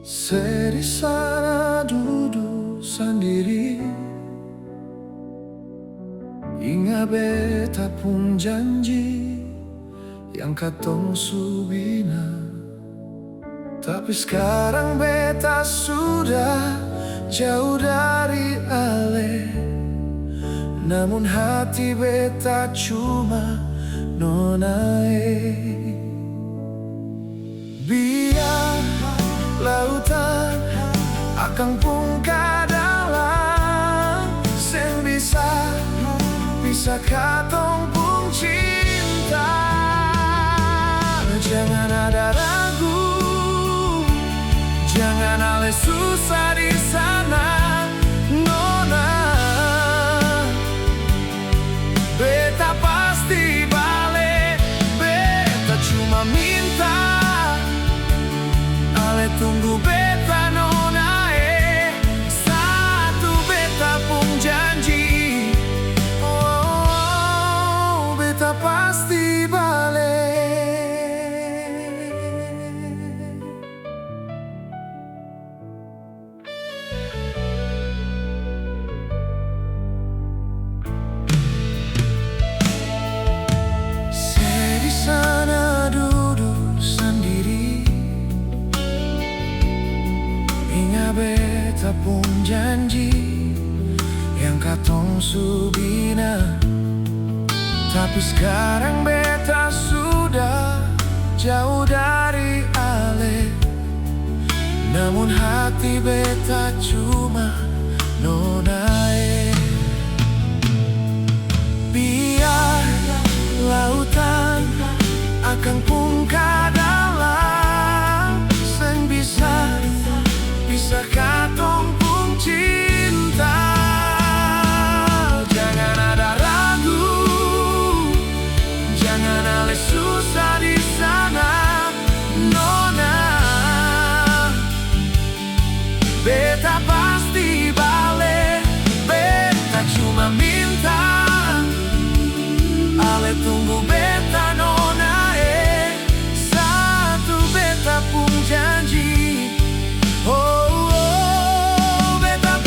Saya di sana duduk sendiri, ingat beta pun janji yang katong subina. Tapi sekarang beta sudah jauh dari ale, namun hati beta cuma nonae. Biar lautan akan pun kadalang, sen bisa katong pun cinta. Jangan ada ragu, jangan ale susah di sana, nona. Beta pasti balik, beta cuma minta ale tunggu beta, nona. Satu beta pun janji, oh, beta pasti balik. Saya di sana duduk sendiri, ingat beta pun janji yang katong subina. Tapi sekarang beta sudah jauh dari ale, namun hati beta cuma nonae. Biar lautan akan pun kadalang, sen bisa katong pun cinta. Jangan ada ragu, jangan ale susah di sana, nona. Beta pasti balik, beta cuma minta ale tunggu beta, nona. Satu beta pun janji, oh, beta